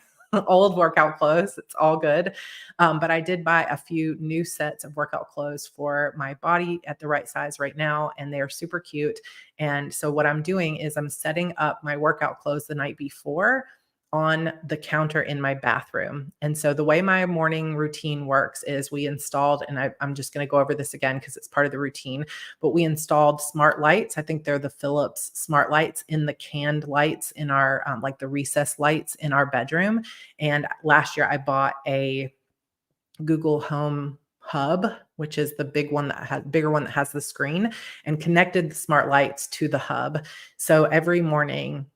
old workout clothes. It's all good. But I did buy a few new sets of workout clothes for my body at the right size right now, and they're super cute. And so what I'm doing is I'm setting up my workout clothes the night before on the counter in my bathroom. And so the way my morning routine works is we installed, and I'm just going to go over this again because it's part of the routine, but we installed smart lights. I think they're the Philips smart lights in the canned lights in our, like the recessed lights in our bedroom. And last year I bought a Google Home Hub, which is the bigger one that has the screen, and connected the smart lights to the hub. So every morning,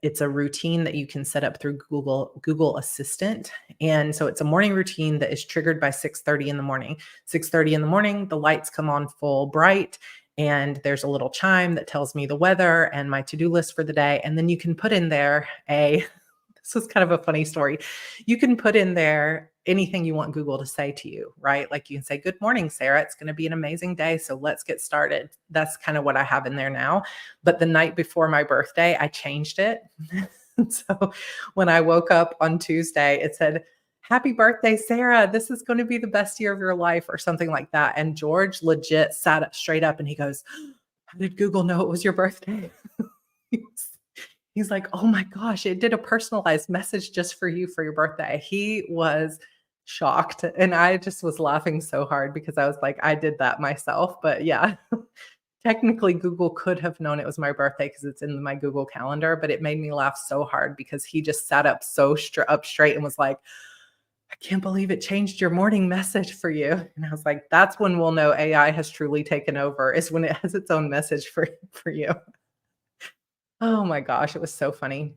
it's a routine that you can set up through Google Assistant. And so it's a morning routine that is triggered by 6:30 in the morning. 6:30 in the morning, the lights come on full bright and there's a little chime that tells me the weather and my to-do list for the day. And then you can put in there this was kind of a funny story. You can put in there anything you want Google to say to you, right? Like you can say, "Good morning, Sarah. It's going to be an amazing day. So let's get started." That's kind of what I have in there now. But the night before my birthday, I changed it. So when I woke up on Tuesday, it said, "Happy birthday, Sarah. This is going to be the best year of your life," or something like that. And George legit sat up straight up and he goes, "How did Google know it was your birthday?" He's like, "Oh my gosh, it did a personalized message just for you for your birthday." He was shocked, and I just was laughing so hard because I was like, I did that myself, but yeah. Technically, Google could have known it was my birthday because it's in my Google Calendar, but it made me laugh so hard because he just sat up so up straight and was like, "I can't believe it changed your morning message for you." And I was like, that's when we'll know AI has truly taken over, is when it has its own message for you. Oh my gosh, it was so funny.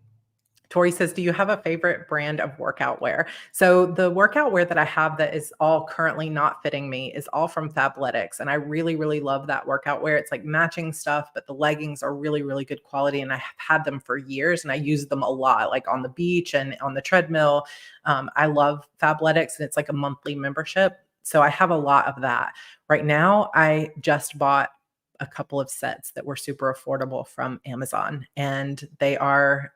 Tori says, "Do you have a favorite brand of workout wear?" So the workout wear that I have that is all currently not fitting me is all from Fabletics. And I really, really love that workout wear. It's like matching stuff, but the leggings are really, really good quality. And I have had them for years and I use them a lot, like on the beach and on the treadmill. I love Fabletics and it's like a monthly membership. So I have a lot of that. Right now, I just bought a couple of sets that were super affordable from Amazon. And they are,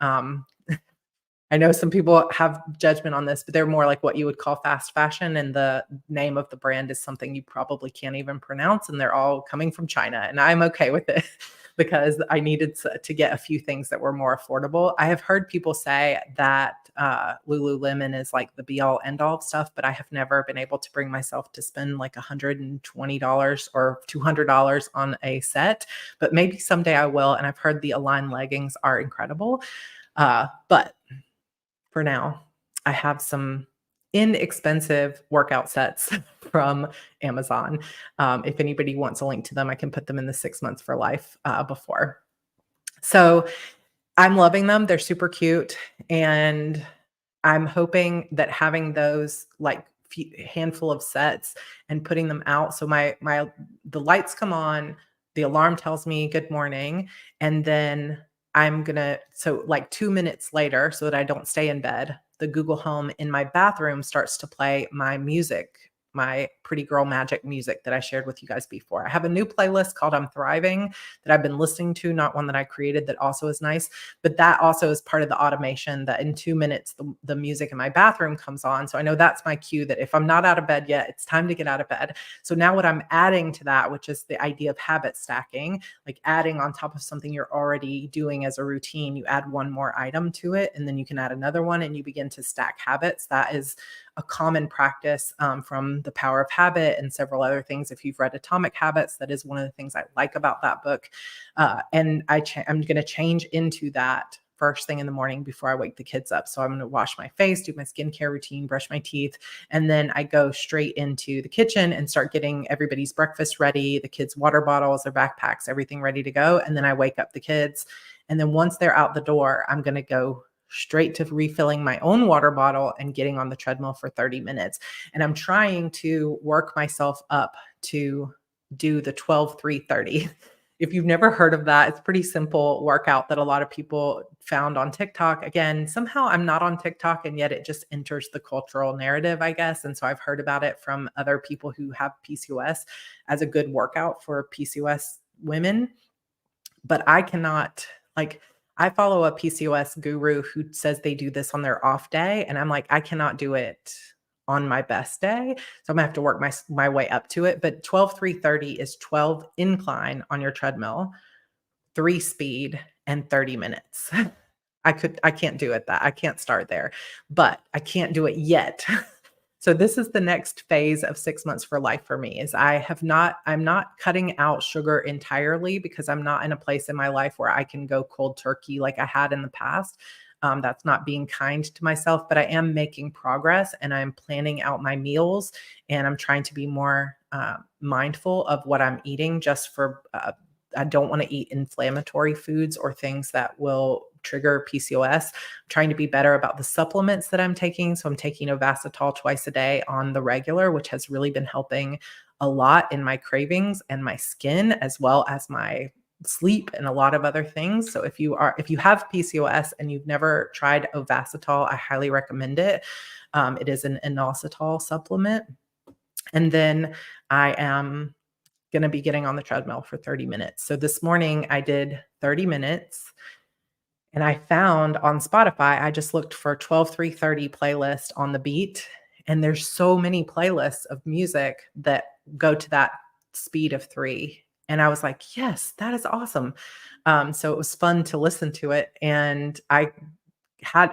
I know some people have judgment on this, but they're more like what you would call fast fashion. And the name of the brand is something you probably can't even pronounce. And they're all coming from China. And I'm okay with it because I needed to get a few things that were more affordable. I have heard people say that Lululemon is like the be all end all of stuff, but I have never been able to bring myself to spend like $120 or $200 on a set, but maybe someday I will. And I've heard the Align leggings are incredible. But for now, I have some inexpensive workout sets from Amazon. If anybody wants a link to them, I can put them in the 6 months for life before. So I'm loving them. They're super cute. And I'm hoping that having those like handful of sets and putting them out. So the lights come on, the alarm tells me good morning, and then so like 2 minutes later, so that I don't stay in bed, the Google Home in my bathroom starts to play my music, my Pretty Girl Magic music that I shared with you guys before. I have a new playlist called I'm Thriving that I've been listening to, not one that I created, that also is nice. But that also is part of the automation that in 2 minutes, the music in my bathroom comes on. So I know that's my cue that if I'm not out of bed yet, it's time to get out of bed. So now what I'm adding to that, which is the idea of habit stacking, like adding on top of something you're already doing as a routine, you add one more item to it, and then you can add another one and you begin to stack habits. That is a common practice from The Power of Habit and several other things. If you've read Atomic Habits, that is one of the things I like about that book. And I'm going to change into that first thing in the morning before I wake the kids up. So I'm going to wash my face, do my skincare routine, brush my teeth, and then I go straight into the kitchen and start getting everybody's breakfast ready, the kids' water bottles, their backpacks, everything ready to go. And then I wake up the kids. And then once they're out the door, I'm going to go straight to refilling my own water bottle and getting on the treadmill for 30 minutes. And I'm trying to work myself up to do the 12-3-30. If you've never heard of that, it's a pretty simple workout that a lot of people found on TikTok. Again, somehow I'm not on TikTok, and yet it just enters the cultural narrative, I guess. And so I've heard about it from other people who have PCOS as a good workout for PCOS women. But I cannot, like, I follow a PCOS guru who says they do this on their off day. And I'm like, I cannot do it on my best day. So I'm gonna have to work my way up to it. But 12-3-30 is 12 incline on your treadmill, 3 speed, and 30 minutes. I can't do it that. I can't start there, but I can't do it yet. So this is the next phase of 6 months for life for me is I'm not cutting out sugar entirely because I'm not in a place in my life where I can go cold turkey like I had in the past. That's not being kind to myself, but I am making progress and I'm planning out my meals and I'm trying to be more mindful of what I'm eating just for, I don't want to eat inflammatory foods or things that will trigger PCOS. I'm trying to be better about the supplements that I'm taking. So I'm taking Ovasitol twice a day on the regular, which has really been helping a lot in my cravings and my skin, as well as my sleep and a lot of other things. So if you have PCOS and you've never tried Ovasitol, I highly recommend it. It is an inositol supplement. And then I am going to be getting on the treadmill for 30 minutes. So this morning I did 30 minutes and I found on Spotify, I just looked for 12-3-30 playlist on the beat. And there's so many playlists of music that go to that speed of 3. And I was like, yes, that is awesome. So it was fun to listen to it. And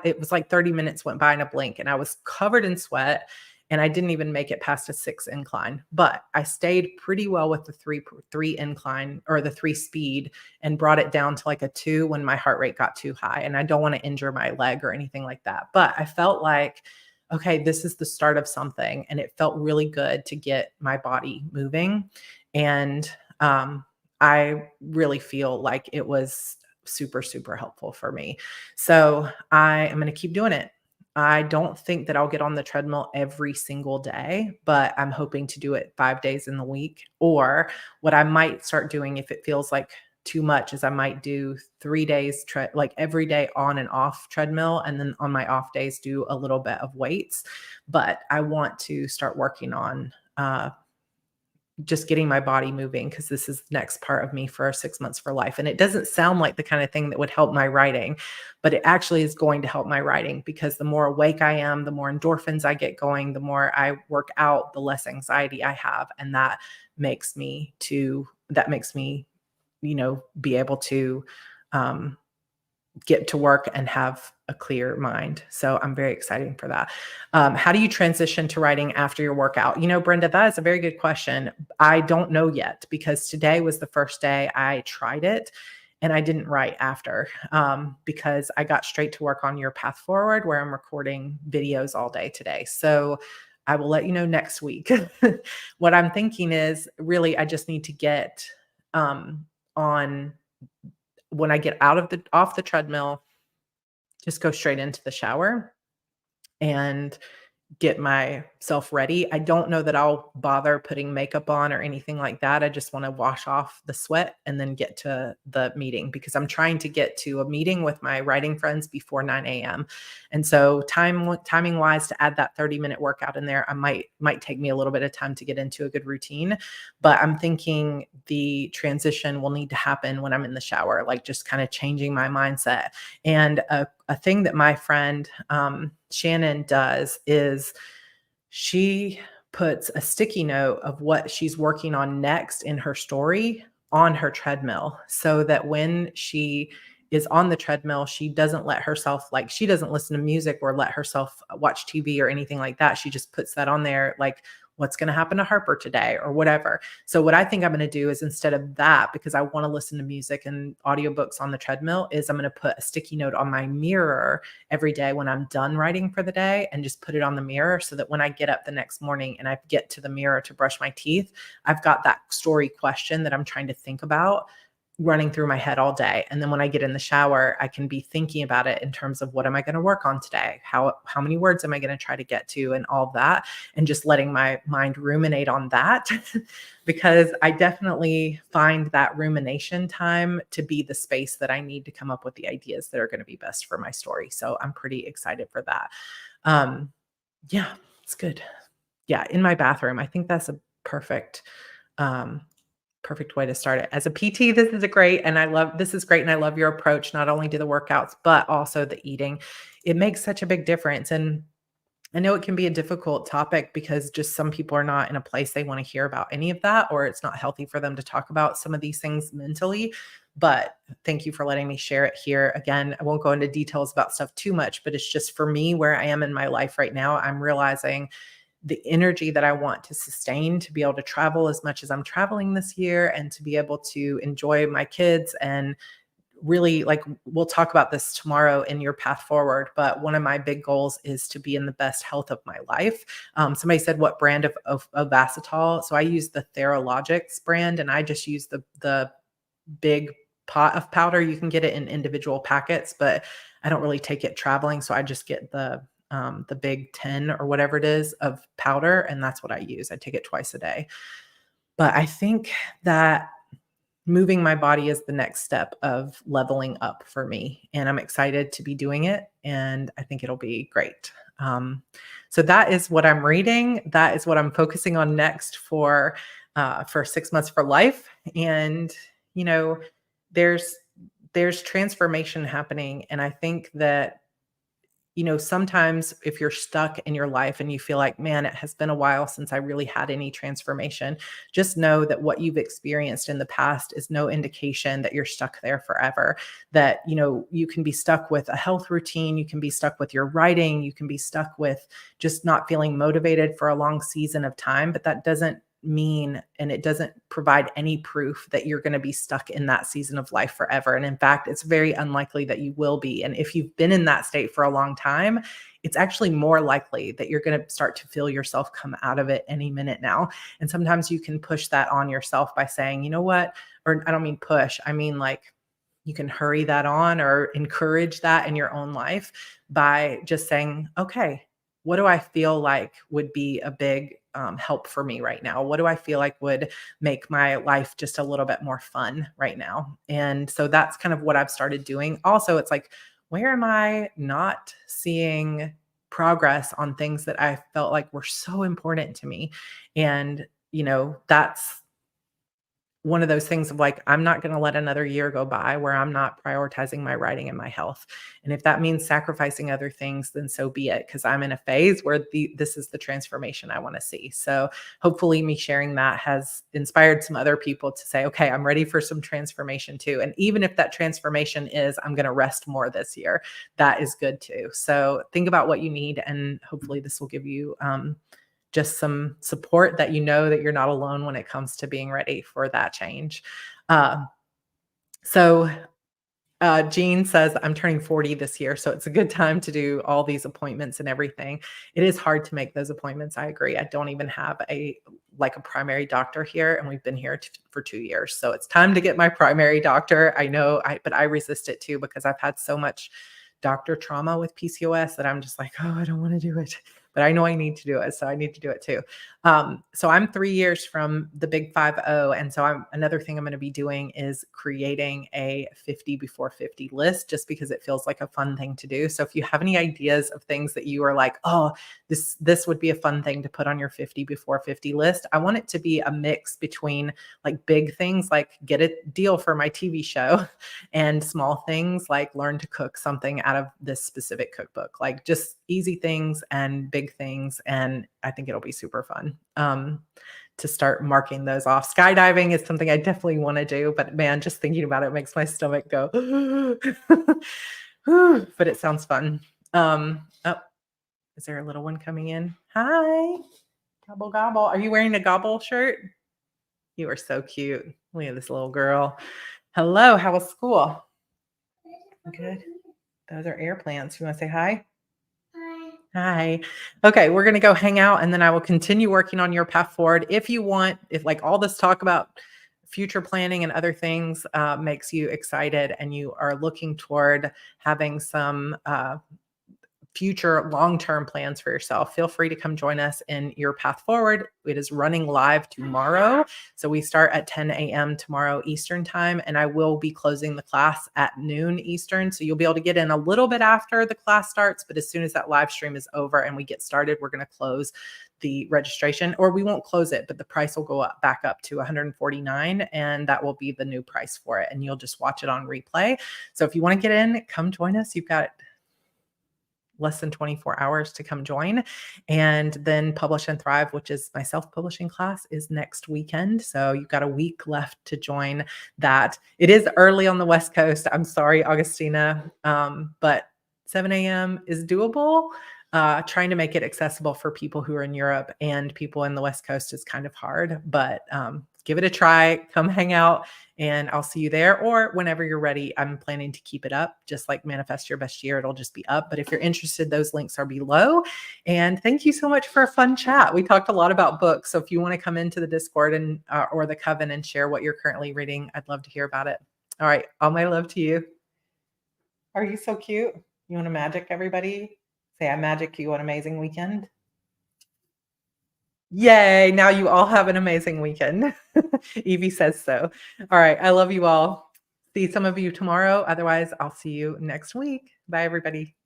it was like 30 minutes went by in a blink and I was covered in sweat and I didn't even make it past a 6 incline, but I stayed pretty well with the three incline or the 3 speed and brought it down to like a 2 when my heart rate got too high. And I don't want to injure my leg or anything like that. But I felt like, okay, this is the start of something. And it felt really good to get my body moving. And I really feel like it was super, super helpful for me. So I am going to keep doing it. I don't think that I'll get on the treadmill every single day, but I'm hoping to do it 5 days in the week. Or what I might start doing if it feels like too much is I might do 3 days, like every day on and off treadmill. And then on my off days, do a little bit of weights. But I want to start working on just getting my body moving because this is the next part of me for 6 months for life. And it doesn't sound like the kind of thing that would help my writing, but it actually is going to help my writing because the more awake I am, the more endorphins I get going, the more I work out, the less anxiety I have. And that makes me, be able to get to work and have a clear mind. So I'm very excited for that. How do you transition to writing after your workout? Brenda, that is a very good question. I don't know yet because today was the first day I tried it and I didn't write after because I got straight to work on Your Path Forward where I'm recording videos all day today. So I will let you know next week. What I'm thinking is really I just need to get on when I get off the treadmill, just go straight into the shower and get myself ready. I don't know that I'll bother putting makeup on or anything like that. I just want to wash off the sweat and then get to the meeting because I'm trying to get to a meeting with my writing friends before 9 a.m. And so timing wise to add that 30-minute workout in there, I might take me a little bit of time to get into a good routine. But I'm thinking the transition will need to happen when I'm in the shower, like just kind of changing my mindset. And a thing that my friend Shannon does is she puts a sticky note of what she's working on next in her story on her treadmill so that when she is on the treadmill, she doesn't let herself, like, she doesn't listen to music or let herself watch TV or anything like that. She just puts that on there, like, what's going to happen to Harper today or whatever. So what I think I'm going to do is instead of that, because I want to listen to music and audiobooks on the treadmill, is I'm going to put a sticky note on my mirror every day when I'm done writing for the day and just put it on the mirror so that when I get up the next morning and I get to the mirror to brush my teeth, I've got that story question that I'm trying to think about running through my head all day. And then when I get in the shower, I can be thinking about it in terms of what am I going to work on today? How many words am I going to try to get to and all of that, and just letting my mind ruminate on that because I definitely find that rumination time to be the space that I need to come up with the ideas that are going to be best for my story. So I'm pretty excited for that. Yeah, it's good. Yeah, in my bathroom. I think that's a um perfect way to start it. As a PT, this is great and I love your approach, not only to the workouts, but also the eating. It makes such a big difference. And I know it can be a difficult topic because just some people are not in a place they want to hear about any of that, or it's not healthy for them to talk about some of these things mentally. But thank you for letting me share it here. Again, I won't go into details about stuff too much, but it's just for me where I am in my life right now. I'm realizing the energy that I want to sustain to be able to travel as much as I'm traveling this year and to be able to enjoy my kids and really, like, we'll talk about this tomorrow in your path forward, but one of my big goals is to be in the best health of my life. Somebody said what brand of Vasitol. So I use the Theralogics brand, and I just use the big pot of powder. You can get it in individual packets, but I don't really take it traveling. So I just get the big 10 or whatever it is of powder. And that's what I use. I take it twice a day. But I think that moving my body is the next step of leveling up for me. And I'm excited to be doing it. And I think it'll be great. So that is what I'm reading. That is what I'm focusing on next for 6 months for life. And, you know, there's transformation happening. And I think that sometimes if you're stuck in your life and you feel like, man, it has been a while since I really had any transformation, just know that what you've experienced in the past is no indication that you're stuck there forever. That, you can be stuck with a health routine, you can be stuck with your writing, you can be stuck with just not feeling motivated for a long season of time, but that doesn't mean, and it doesn't provide any proof that you're going to be stuck in that season of life forever. And in fact, it's very unlikely that you will be. And if you've been in that state for a long time, it's actually more likely that you're going to start to feel yourself come out of it any minute now. And sometimes you can push that on yourself by saying, you know what, or I don't mean push, I mean, like, you can hurry that on or encourage that in your own life by just saying, okay, what do I feel like would be a big help for me right now? What do I feel like would make my life just a little bit more fun right now? And so that's kind of what I've started doing. Also, it's like, where am I not seeing progress on things that I felt like were so important to me? And, that's one of those things of like, I'm not going to let another year go by where I'm not prioritizing my writing and my health. And if that means sacrificing other things, then so be it. Cause I'm in a phase where this is the transformation I want to see. So hopefully me sharing that has inspired some other people to say, okay, I'm ready for some transformation too. And even if that transformation is, I'm going to rest more this year, that is good too. So think about what you need. And hopefully this will give you, just some support that that you're not alone when it comes to being ready for that change. Uh, so Jean says, I'm turning 40 this year, so it's a good time to do all these appointments and everything. It is hard to make those appointments. I agree. I don't even have a primary doctor here, and we've been here for 2 years. So it's time to get my primary doctor. I know, but I resist it too because I've had so much doctor trauma with PCOS that I'm just like, oh, I don't want to do it. but I know I need to do it, so I need to do it too. So I'm 3 years from the big 50, and so another thing I'm gonna be doing is creating a 50 before 50 list just because it feels like a fun thing to do. So if you have any ideas of things that you are like, "Oh, this would be a fun thing to put on your 50 before 50 list," I want it to be a mix between like big things like get a deal for my TV show and small things like learn to cook something out of this specific cookbook, like just easy things and big things. And I think it'll be super fun to start marking those off. Skydiving is something I definitely want to do, but man, just thinking about it makes my stomach go, but it sounds fun. Oh, is there a little one coming in? Hi, gobble, gobble. Are you wearing a gobble shirt? You are so cute. Look at this little girl. Hello, how was school? Good. Those are air plants. You want to say hi? Hi. Okay, we're gonna go hang out and then I will continue working on your path forward. If you want, if like all this talk about future planning and other things makes you excited and you are looking toward having some future long-term plans for yourself, feel free to come join us in your path forward. It is running live tomorrow. So we start at 10 a.m. tomorrow Eastern time, and I will be closing the class at noon Eastern. So you'll be able to get in a little bit after the class starts, but as soon as that live stream is over and we get started, we're going to close the registration, or we won't close it, but the price will go up back up to 149, and that will be the new price for it. And you'll just watch it on replay. So if you want to get in, come join us. You've got less than 24 hours to come join. And then Publish and Thrive, which is my self-publishing class, is next weekend. So you've got a week left to join that. It is early on the West Coast. I'm sorry, Augustina, but 7 a.m. is doable. Trying to make it accessible for people who are in Europe and people in the West Coast is kind of hard, but give it a try. Come hang out and I'll see you there, or whenever you're ready. I'm planning to keep it up, just like Manifest Your Best Year. It'll just be up. But if you're interested, those links are below. And thank you so much for a fun chat. We talked a lot about books. So if you want to come into the Discord and or the Coven and share what you're currently reading, I'd love to hear about it. All right. All my love to you. Are you so cute? You want to magic everybody? Say I magic you an amazing weekend. Yay. Now you all have an amazing weekend. Evie says so. All right. I love you all. See some of you tomorrow. Otherwise, I'll see you next week. Bye, everybody.